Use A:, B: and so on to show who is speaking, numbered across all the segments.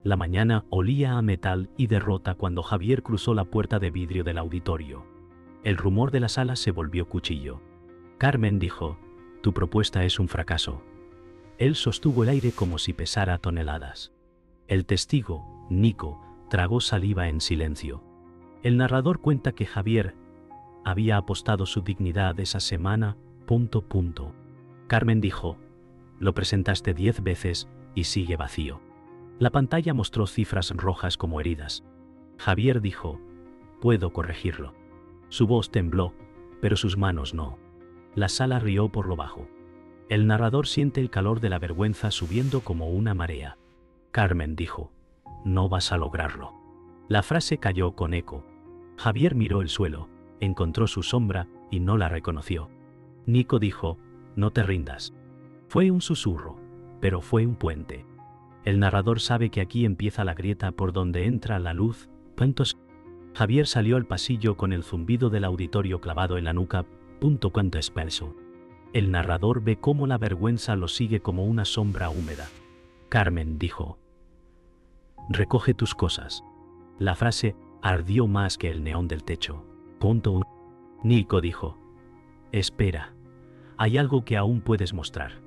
A: La mañana olía a metal y derrota cuando Javier cruzó la puerta de vidrio del auditorio. El rumor de la sala se volvió cuchillo. Carmen dijo, tu propuesta es un fracaso. Él sostuvo el aire como si pesara toneladas. El testigo, Nico, tragó saliva en silencio. El narrador cuenta que Javier había apostado su dignidad esa semana, ... Carmen dijo, lo presentaste 10 veces y sigue vacío. La pantalla mostró cifras rojas como heridas. Javier dijo, puedo corregirlo. Su voz tembló, pero sus manos no. La sala rió por lo bajo. El narrador siente el calor de la vergüenza subiendo como una marea. Carmen dijo, no vas a lograrlo. La frase cayó con eco. Javier miró el suelo, encontró su sombra y no la reconoció. Nico dijo, no te rindas. Fue un susurro, pero fue un puente. El narrador sabe que aquí empieza la grieta por donde entra la luz. Javier salió al pasillo con el zumbido del auditorio clavado en la nuca. Cuanto espeso. El narrador ve cómo la vergüenza lo sigue como una sombra húmeda. Carmen dijo, recoge tus cosas. La frase ardió más que el neón del techo. Nico dijo, espera, hay algo que aún puedes mostrar.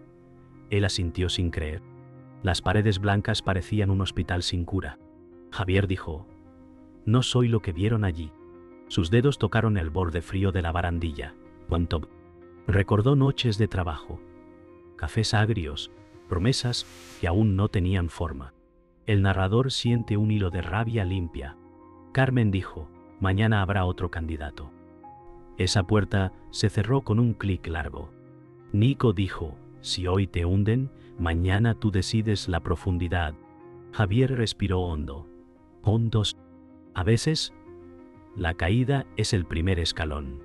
A: Él asintió sin creer. Las paredes blancas parecían un hospital sin cura. Javier dijo, no soy lo que vieron allí. Sus dedos tocaron el borde frío de la barandilla. Recordó noches de trabajo, cafés agrios, promesas que aún no tenían forma. El narrador siente un hilo de rabia limpia. Carmen dijo, mañana habrá otro candidato. Esa puerta se cerró con un clic largo. Nico dijo, si hoy te hunden, mañana tú decides la profundidad. Javier respiró hondo. Hondos. A veces, la caída es el primer escalón.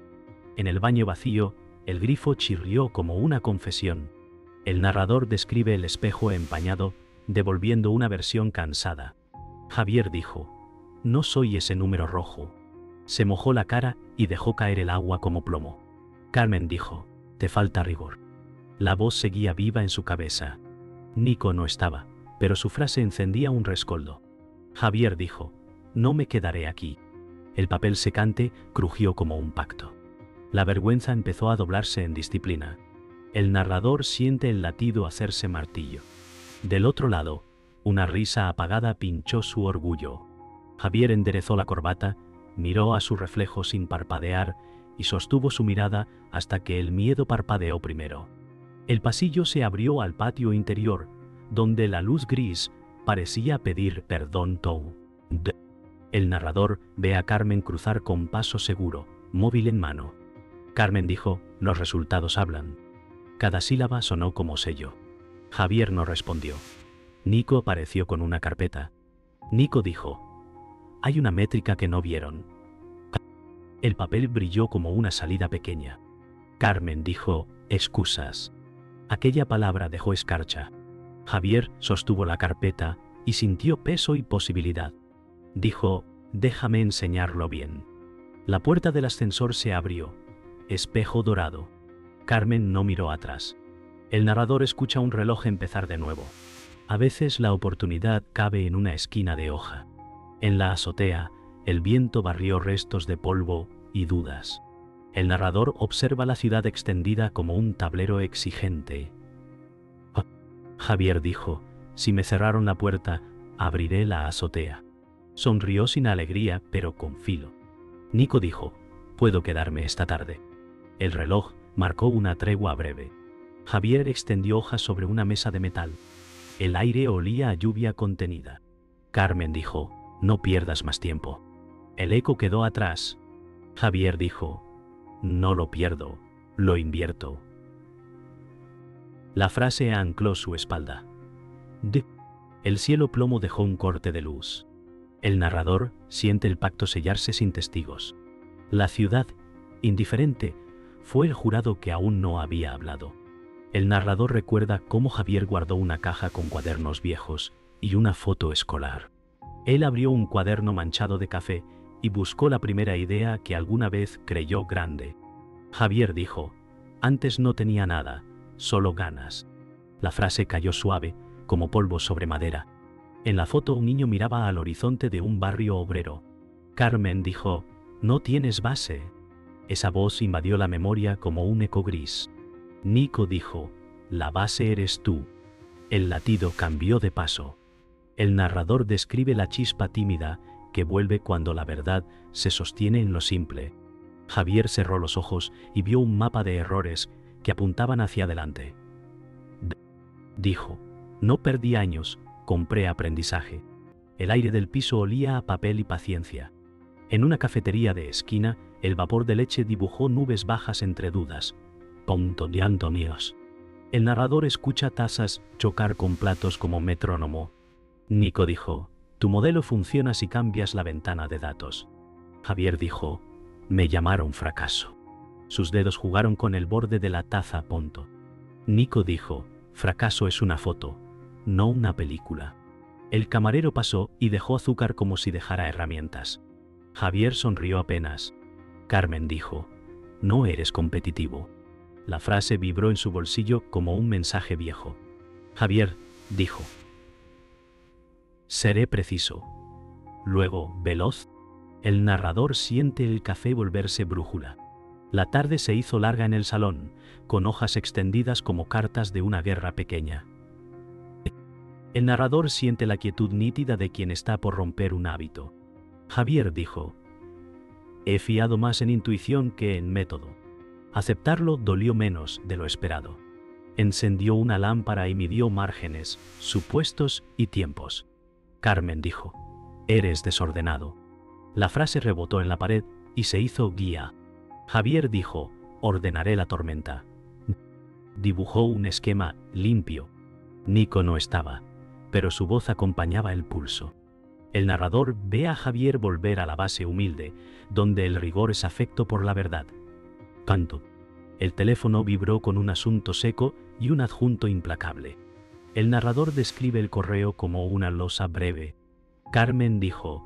A: En el baño vacío, el grifo chirrió como una confesión. El narrador describe el espejo empañado, devolviendo una versión cansada. Javier dijo, no soy ese número rojo. Se mojó la cara y dejó caer el agua como plomo. Carmen dijo, te falta rigor. La voz seguía viva en su cabeza. Nico no estaba, pero su frase encendía un rescoldo. Javier dijo, no me quedaré aquí. El papel secante crujió como un pacto. La vergüenza empezó a doblarse en disciplina. El narrador siente el latido hacerse martillo. Del otro lado, una risa apagada pinchó su orgullo. Javier enderezó la corbata, miró a su reflejo sin parpadear y sostuvo su mirada hasta que el miedo parpadeó primero. El pasillo se abrió al patio interior, donde la luz gris parecía pedir perdón. El narrador ve a Carmen cruzar con paso seguro, móvil en mano. Carmen dijo, los resultados hablan. Cada sílaba sonó como sello. Javier no respondió. Nico apareció con una carpeta. Nico dijo, hay una métrica que no vieron. El papel brilló como una salida pequeña. Carmen dijo, excusas. Aquella palabra dejó escarcha. Javier sostuvo la carpeta y sintió peso y posibilidad. Dijo, déjame enseñarlo bien. La puerta del ascensor se abrió. Espejo dorado. Carmen no miró atrás. El narrador escucha un reloj empezar de nuevo. A veces la oportunidad cabe en una esquina de hoja. En la azotea, el viento barrió restos de polvo y dudas. El narrador observa la ciudad extendida como un tablero exigente. Javier dijo, si me cerraron la puerta, abriré la azotea. Sonrió sin alegría, pero con filo. Nico dijo, puedo quedarme esta tarde. El reloj marcó una tregua breve. Javier extendió hojas sobre una mesa de metal. El aire olía a lluvia contenida. Carmen dijo, no pierdas más tiempo. El eco quedó atrás. Javier dijo, no lo pierdo, lo invierto. La frase ancló su espalda. El cielo plomo dejó un corte de luz. El narrador siente el pacto sellarse sin testigos. La ciudad, indiferente, fue el jurado que aún no había hablado. El narrador recuerda cómo Javier guardó una caja con cuadernos viejos y una foto escolar. Él abrió un cuaderno manchado de café y buscó la primera idea que alguna vez creyó grande. Javier dijo, antes no tenía nada, solo ganas. La frase cayó suave, como polvo sobre madera. En la foto un niño miraba al horizonte de un barrio obrero. Carmen dijo, «No tienes base». Esa voz invadió la memoria como un eco gris. Nico dijo, «La base eres tú». El latido cambió de paso. El narrador describe la chispa tímida que vuelve cuando la verdad se sostiene en lo simple. Javier cerró los ojos y vio un mapa de errores que apuntaban hacia adelante. Dijo, «No perdí años, compré aprendizaje». El aire del piso olía a papel y paciencia. En una cafetería de esquina, el vapor de leche dibujó nubes bajas entre dudas. Punto de Antonios. El narrador escucha tazas chocar con platos como metrónomo. Nico dijo, «Tu modelo funciona si cambias la ventana de datos». Javier dijo, «Me llamaron fracaso». Sus dedos jugaron con el borde de la taza. Nico dijo, «Fracaso es una foto, no una película». El camarero pasó y dejó azúcar como si dejara herramientas. Javier sonrió apenas. Carmen dijo, «No eres competitivo». La frase vibró en su bolsillo como un mensaje viejo. Javier dijo, «Seré preciso». Luego, veloz. El narrador siente el café volverse brújula. La tarde se hizo larga en el salón, con hojas extendidas como cartas de una guerra pequeña. El narrador siente la quietud nítida de quien está por romper un hábito. Javier dijo, «He fiado más en intuición que en método». Aceptarlo dolió menos de lo esperado. Encendió una lámpara y midió márgenes, supuestos y tiempos. Carmen dijo, «Eres desordenado». La frase rebotó en la pared y se hizo guía. Javier dijo, «Ordenaré la tormenta». Dibujó un esquema limpio. Nico no estaba, pero su voz acompañaba el pulso. El narrador ve a Javier volver a la base humilde, donde el rigor es afecto por la verdad. Canto. El teléfono vibró con un asunto seco y un adjunto implacable. El narrador describe el correo como una losa breve. Carmen dijo,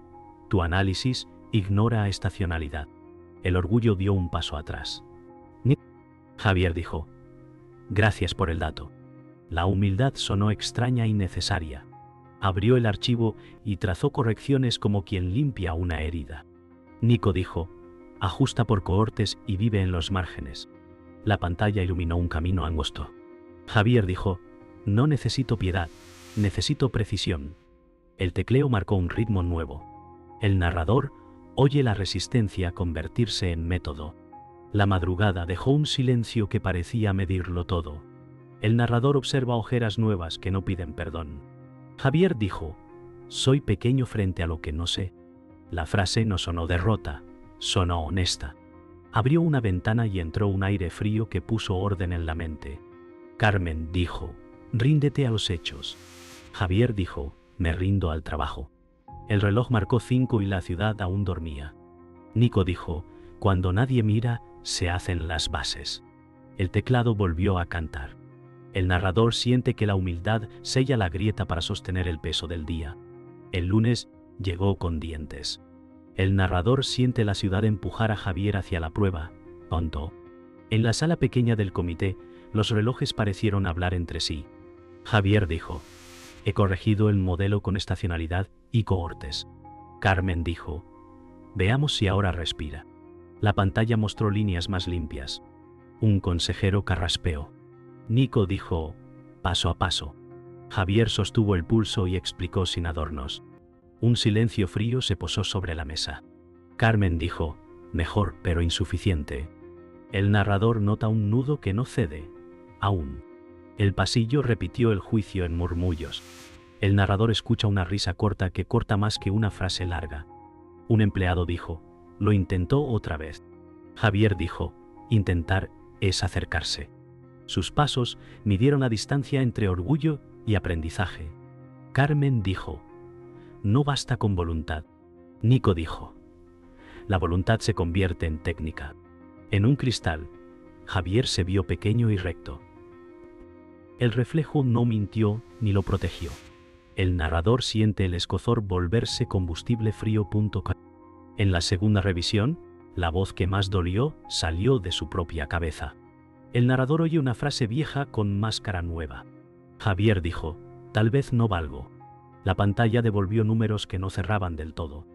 A: «Tu análisis ignora estacionalidad». El orgullo dio un paso atrás. Javier dijo, «Gracias por el dato». La humildad sonó extraña y necesaria. Abrió el archivo y trazó correcciones como quien limpia una herida. Nico dijo, «Ajusta por cohortes y vive en los márgenes». La pantalla iluminó un camino angosto. Javier dijo, «No necesito piedad, necesito precisión». El tecleo marcó un ritmo nuevo. El narrador oye la resistencia convertirse en método. La madrugada dejó un silencio que parecía medirlo todo. El narrador observa ojeras nuevas que no piden perdón. Javier dijo, «Soy pequeño frente a lo que no sé». La frase no sonó derrota, sonó honesta. Abrió una ventana y entró un aire frío que puso orden en la mente. Carmen dijo, «Ríndete a los hechos». Javier dijo, «Me rindo al trabajo». El reloj marcó 5 y la ciudad aún dormía. Nico dijo, «Cuando nadie mira, se hacen las bases». El teclado volvió a cantar. El narrador siente que la humildad sella la grieta para sostener el peso del día. El lunes llegó con dientes. El narrador siente la ciudad empujar a Javier hacia la prueba. Tonto. En la sala pequeña del comité, los relojes parecieron hablar entre sí. Javier dijo, «He corregido el modelo con estacionalidad y cohortes». Carmen dijo, «Veamos si ahora respira». La pantalla mostró líneas más limpias. Un consejero carraspeó. Nico dijo, «Paso a paso». Javier sostuvo el pulso y explicó sin adornos. Un silencio frío se posó sobre la mesa. Carmen dijo, «Mejor, pero insuficiente». El narrador nota un nudo que no cede. Aún. El pasillo repitió el juicio en murmullos. El narrador escucha una risa corta que corta más que una frase larga. Un empleado dijo, «Lo intentó otra vez». Javier dijo, «Intentar es acercarse». Sus pasos midieron la distancia entre orgullo y aprendizaje. Carmen dijo, «No basta con voluntad». Nico dijo, «La voluntad se convierte en técnica». En un cristal, Javier se vio pequeño y recto. El reflejo no mintió ni lo protegió. El narrador siente el escozor volverse combustible frío. En la segunda revisión, la voz que más dolió salió de su propia cabeza. El narrador oye una frase vieja con máscara nueva. Javier dijo, «Tal vez no valgo». La pantalla devolvió números que no cerraban del todo.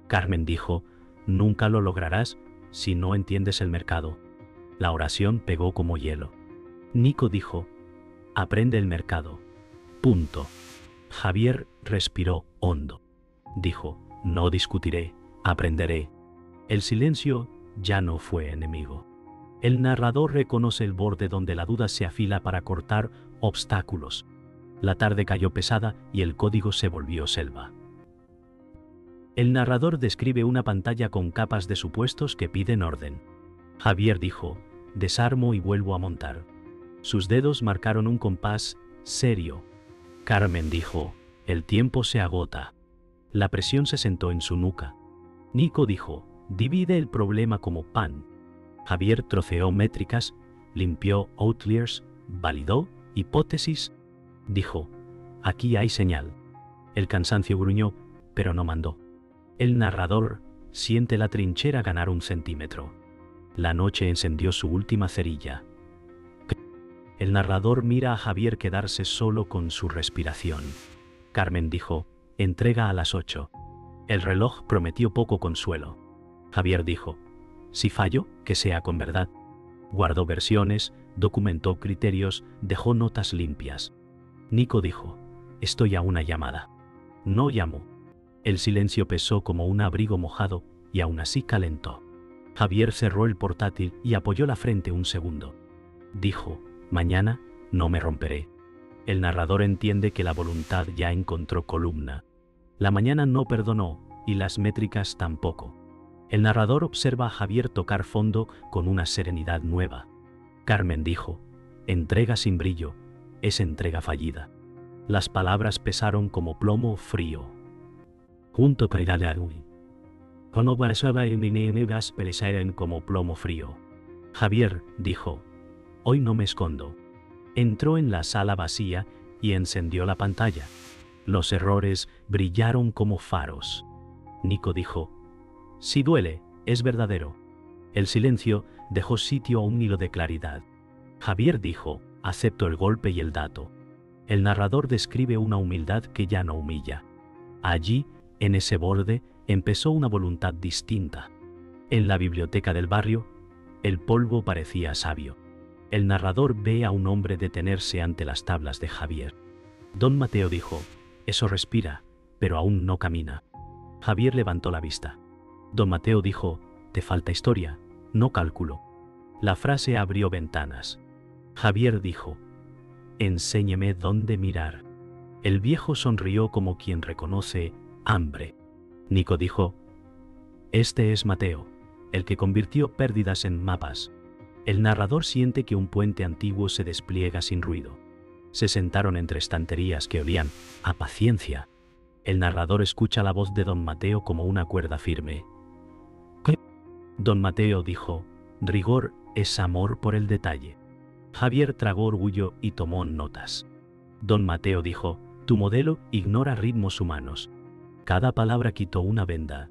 A: Carmen dijo, nunca lo lograrás si no entiendes el mercado. La oración pegó como hielo. Nico dijo, aprende el mercado. Punto. Javier respiró hondo. Dijo, no discutiré, aprenderé. El silencio ya no fue enemigo. El narrador reconoce el borde donde la duda se afila para cortar obstáculos. La tarde cayó pesada y el código se volvió selva. El narrador describe una pantalla con capas de supuestos que piden orden. Javier dijo, desarmo y vuelvo a montar. Sus dedos marcaron un compás serio. Carmen dijo, el tiempo se agota. La presión se sentó en su nuca. Nico dijo, divide el problema como pan. Javier troceó métricas, limpió outliers, validó hipótesis. Dijo, aquí hay señal. El cansancio gruñó, pero no mandó. El narrador siente la trinchera ganar 1 centímetro. La noche encendió su última cerilla. El narrador mira a Javier quedarse solo con su respiración. Carmen dijo, entrega a las 8. El reloj prometió poco consuelo. Javier dijo, si fallo, que sea con verdad. Guardó versiones, documentó criterios, dejó notas limpias. Nico dijo, estoy a una llamada. No llamó. El silencio pesó como un abrigo mojado y aún así calentó. Javier cerró el portátil y apoyó la frente un segundo. Dijo, mañana no me romperé. El narrador entiende que la voluntad ya encontró columna. La mañana no perdonó y las métricas tampoco. El narrador observa a Javier tocar fondo con una serenidad nueva. Carmen dijo, entrega sin brillo, es entrega fallida. Las palabras pesaron como plomo frío. Junto con como plomo frío. Javier dijo, hoy no me escondo. Entró en la sala vacía y encendió la pantalla. Los errores brillaron como faros. Nico dijo, si duele, es verdadero. El silencio dejó sitio a un hilo de claridad. Javier dijo, acepto el golpe y el dato. El narrador describe una humildad que ya no humilla. Allí, en ese borde, empezó una voluntad distinta. En la biblioteca del barrio, el polvo parecía sabio. El narrador ve a un hombre detenerse ante las tablas de Javier. Don Mateo dijo, eso respira, pero aún no camina. Javier levantó la vista. Don Mateo dijo, te falta historia, no cálculo. La frase abrió ventanas. Javier dijo, enséñeme dónde mirar. El viejo sonrió como quien reconoce hambre. Nico dijo, este es Mateo, el que convirtió pérdidas en mapas. El narrador siente que un puente antiguo se despliega sin ruido. Se sentaron entre estanterías que olían a paciencia. El narrador escucha la voz de don Mateo como una cuerda firme. ¿Qué? Don Mateo dijo, rigor es amor por el detalle. Javier tragó orgullo y tomó notas. Don Mateo dijo, tu modelo ignora ritmos humanos. Cada palabra quitó una venda.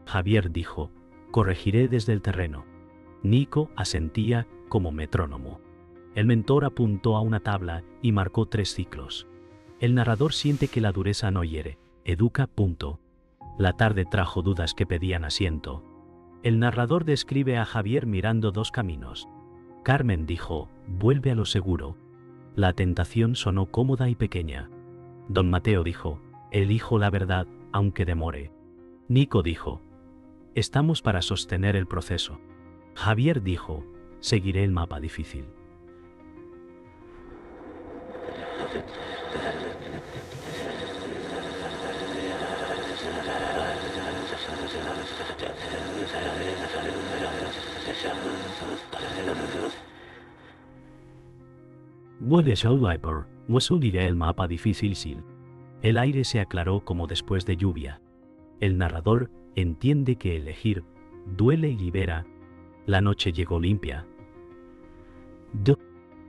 A: Javier dijo, corregiré desde el terreno. Nico asentía como metrónomo. El mentor apuntó a una tabla y marcó 3 ciclos. El narrador siente que la dureza no hiere, educa. La tarde trajo dudas que pedían asiento. El narrador describe a Javier mirando 2 caminos. Carmen dijo, vuelve a lo seguro. La tentación sonó cómoda y pequeña. Don Mateo dijo, elijo la verdad, aunque demore. Nico dijo, estamos para sostener el proceso. Javier dijo, seguiré el mapa difícil. Seguiré el mapa difícil. El aire se aclaró como después de lluvia. El narrador entiende que elegir duele y libera. La noche llegó limpia.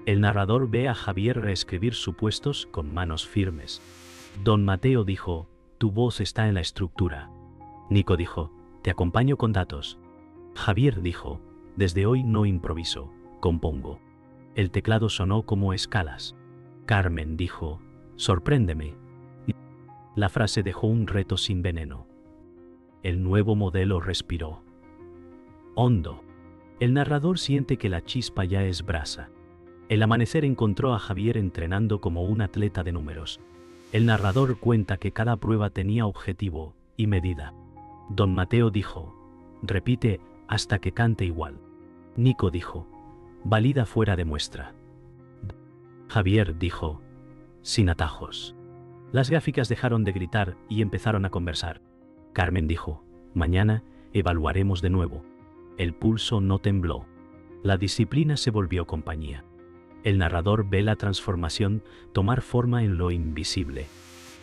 A: El narrador ve a Javier reescribir supuestos con manos firmes. Don Mateo dijo, tu voz está en la estructura. Nico dijo, te acompaño con datos. Javier dijo, desde hoy no improviso, compongo. El teclado sonó como escalas. Carmen dijo, sorpréndeme. La frase dejó un reto sin veneno. El nuevo modelo respiró hondo. El narrador siente que la chispa ya es brasa. El amanecer encontró a Javier entrenando como un atleta de números. El narrador cuenta que cada prueba tenía objetivo y medida. Don Mateo dijo, repite hasta que cante igual. Nico dijo, valida fuera de muestra. Javier dijo, sin atajos. Las gráficas dejaron de gritar y empezaron a conversar. Carmen dijo, mañana evaluaremos de nuevo. El pulso no tembló. La disciplina se volvió compañía. El narrador ve la transformación tomar forma en lo invisible.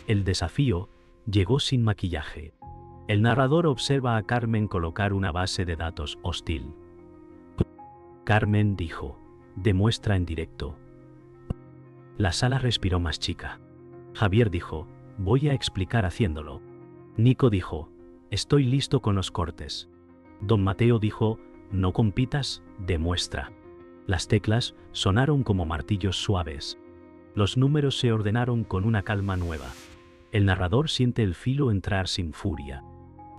A: El desafío llegó sin maquillaje. El narrador observa a Carmen colocar una base de datos hostil. Carmen dijo, demuestra en directo. La sala respiró más chica. Javier dijo, voy a explicar haciéndolo. Nico dijo, estoy listo con los cortes. Don Mateo dijo, no compitas, demuestra. Las teclas sonaron como martillos suaves. Los números se ordenaron con una calma nueva. El narrador siente el filo entrar sin furia.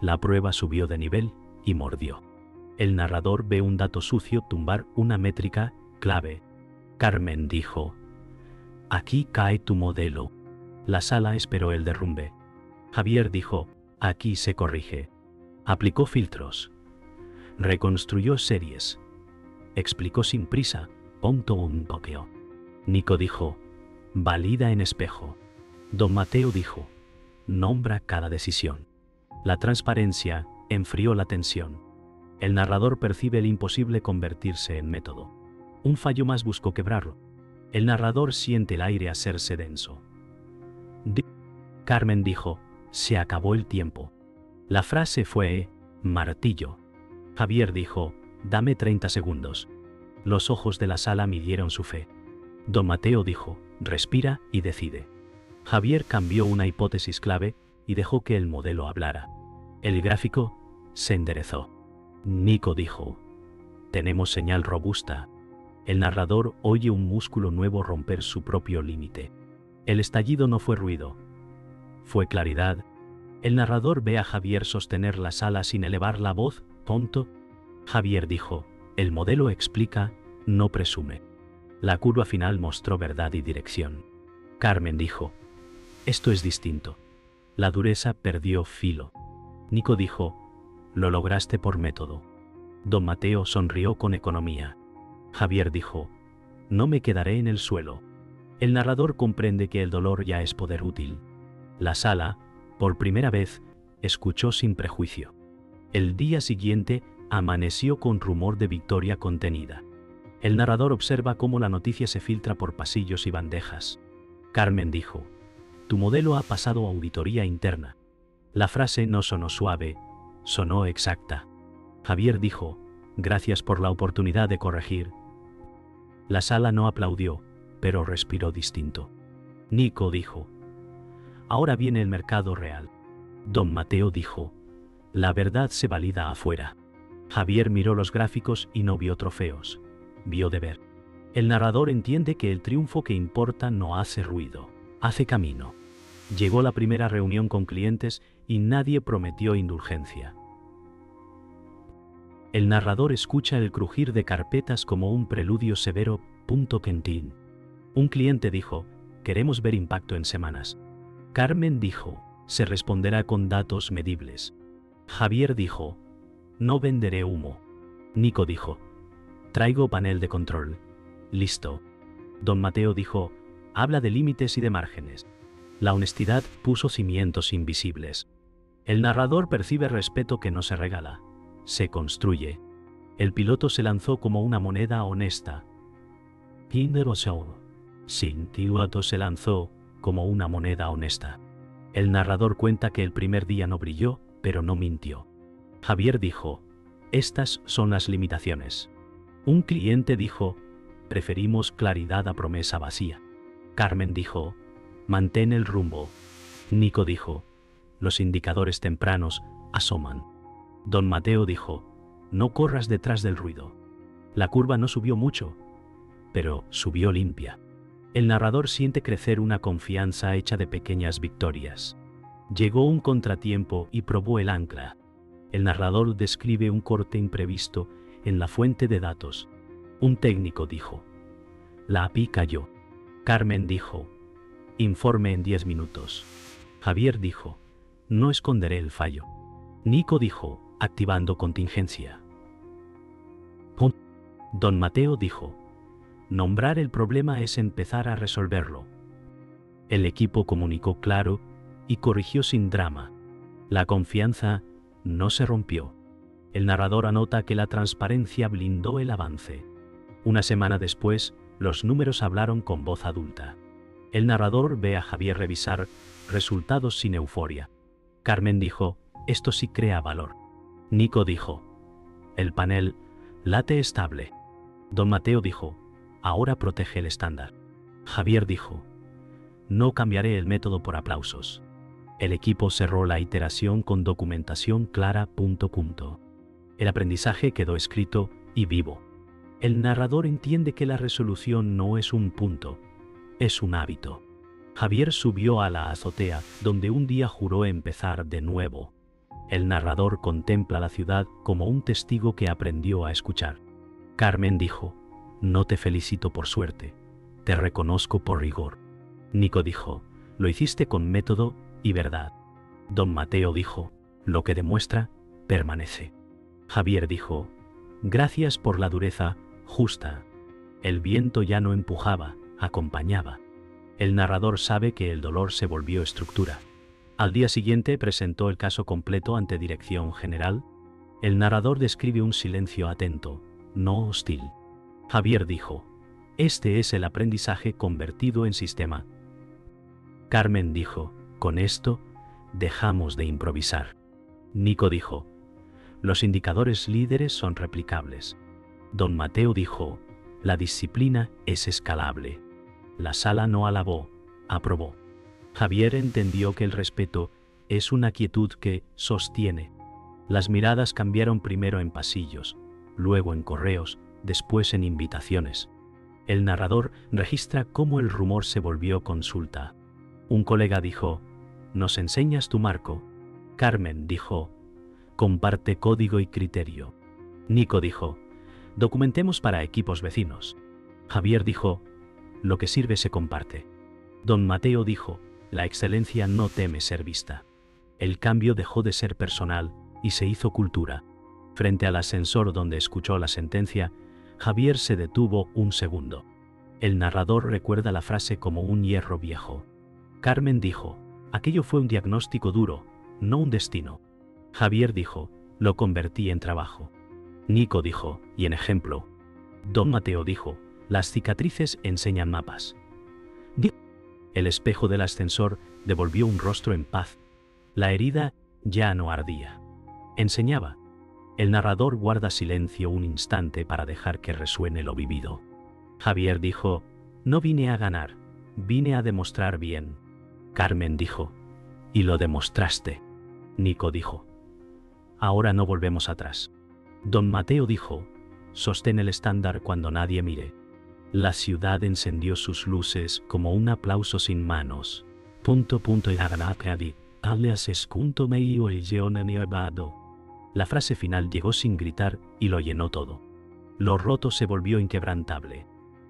A: La prueba subió de nivel y mordió. El narrador ve un dato sucio tumbar una métrica clave. Carmen dijo, aquí cae tu modelo. La sala esperó el derrumbe. Javier dijo, aquí se corrige. Aplicó filtros. Reconstruyó series. Explicó sin prisa, punto un toqueo. Nico dijo, valida en espejo. Don Mateo dijo, nombra cada decisión. La transparencia enfrió la tensión. El narrador percibe el imposible convertirse en método. Un fallo más buscó quebrarlo. El narrador siente el aire hacerse denso. Carmen dijo, se acabó el tiempo. La frase fue, martillo. Javier dijo, dame 30 segundos. Los ojos de la sala midieron su fe. Don Mateo dijo, respira y decide. Javier cambió una hipótesis clave y dejó que el modelo hablara. El gráfico se enderezó. Nico dijo, tenemos señal robusta. El narrador oye un músculo nuevo romper su propio límite. El estallido no fue ruido, fue claridad. El narrador ve a Javier sostener la sala sin elevar la voz, tonto. Javier dijo, el modelo explica, no presume. La curva final mostró verdad y dirección. Carmen dijo, esto es distinto. La dureza perdió filo. Nico dijo, lo lograste por método. Don Mateo sonrió con economía. Javier dijo, no me quedaré en el suelo. El narrador comprende que el dolor ya es poder útil. La sala, por primera vez, escuchó sin prejuicio. El día siguiente amaneció con rumor de victoria contenida. El narrador observa cómo la noticia se filtra por pasillos y bandejas. Carmen dijo, tu modelo ha pasado auditoría interna. La frase no sonó suave, sonó exacta. Javier dijo, gracias por la oportunidad de corregir. La sala no aplaudió, pero respiró distinto. Nico dijo, ahora viene el mercado real. Don Mateo dijo, la verdad se valida afuera. Javier miró los gráficos y no vio trofeos, vio deber. El narrador entiende que el triunfo que importa no hace ruido, hace camino. Llegó la primera reunión con clientes y nadie prometió indulgencia. El narrador escucha el crujir de carpetas como un preludio severo. Quentin. Un cliente dijo, queremos ver impacto en semanas. Carmen dijo, se responderá con datos medibles. Javier dijo, no venderé humo. Nico dijo, traigo panel de control. Listo. Don Mateo dijo, habla de límites y de márgenes. La honestidad puso cimientos invisibles. El narrador percibe respeto que no se regala, se construye. El piloto se lanzó como una moneda honesta. Piloto se lanzó como una moneda honesta. El narrador cuenta que el primer día no brilló, pero no mintió. Javier dijo, estas son las limitaciones. Un cliente dijo, preferimos claridad a promesa vacía. Carmen dijo, mantén el rumbo. Nico dijo, los indicadores tempranos asoman. Don Mateo dijo, no corras detrás del ruido. La curva no subió mucho, pero subió limpia. El narrador siente crecer una confianza hecha de pequeñas victorias. Llegó un contratiempo y probó el ancla. El narrador describe un corte imprevisto en la fuente de datos. Un técnico dijo: la API cayó. Carmen dijo: informe en 10 minutos. Javier dijo: no esconderé el fallo. Nico dijo: activando contingencia. Don Mateo dijo: nombrar el problema es empezar a resolverlo. El equipo comunicó claro y corrigió sin drama. La confianza no se rompió. El narrador anota que la transparencia blindó el avance. Una semana después, los números hablaron con voz adulta. El narrador ve a Javier revisar resultados sin euforia. Carmen dijo: esto sí crea valor. Nico dijo: el panel late estable. Don Mateo dijo: ahora protege el estándar. Javier dijo: no cambiaré el método por aplausos. El equipo cerró la iteración con documentación clara. El aprendizaje quedó escrito y vivo. El narrador entiende que la resolución no es un punto, es un hábito. Javier subió a la azotea, donde un día juró empezar de nuevo. El narrador contempla la ciudad como un testigo que aprendió a escuchar. Carmen dijo: no te felicito por suerte, te reconozco por rigor. Nico dijo: lo hiciste con método y verdad. Don Mateo dijo: lo que demuestra, permanece. Javier dijo: gracias por la dureza justa. El viento ya no empujaba, acompañaba. El narrador sabe que el dolor se volvió estructura. Al día siguiente presentó el caso completo ante Dirección General. El narrador describe un silencio atento, no hostil. Javier dijo: este es el aprendizaje convertido en sistema. Carmen dijo: con esto, dejamos de improvisar. Nico dijo: los indicadores líderes son replicables. Don Mateo dijo: la disciplina es escalable. La sala no alabó, aprobó. Javier entendió que el respeto es una quietud que sostiene. Las miradas cambiaron primero en pasillos, luego en correos, después en invitaciones. El narrador registra cómo el rumor se volvió consulta. Un colega dijo: ¿nos enseñas tu marco? Carmen dijo: comparte código y criterio. Nico dijo: documentemos para equipos vecinos. Javier dijo: lo que sirve se comparte. Don Mateo dijo: la excelencia no teme ser vista. El cambio dejó de ser personal y se hizo cultura. Frente al ascensor donde escuchó la sentencia, Javier se detuvo un segundo. El narrador recuerda la frase como un hierro viejo. Carmen dijo: aquello fue un diagnóstico duro, no un destino. Javier dijo: lo convertí en trabajo. Nico dijo: y en ejemplo. Don Mateo dijo: las cicatrices enseñan mapas. El espejo del ascensor devolvió un rostro en paz. La herida ya no ardía. Enseñaba. El narrador guarda silencio un instante para dejar que resuene lo vivido. Javier dijo: no vine a ganar, vine a demostrar bien. Carmen dijo: y lo demostraste. Nico dijo: ahora no volvemos atrás. Don Mateo dijo: sostén el estándar cuando nadie mire. La ciudad encendió sus luces como un aplauso sin manos. La frase final llegó sin gritar y lo llenó todo. Lo roto se volvió inquebrantable.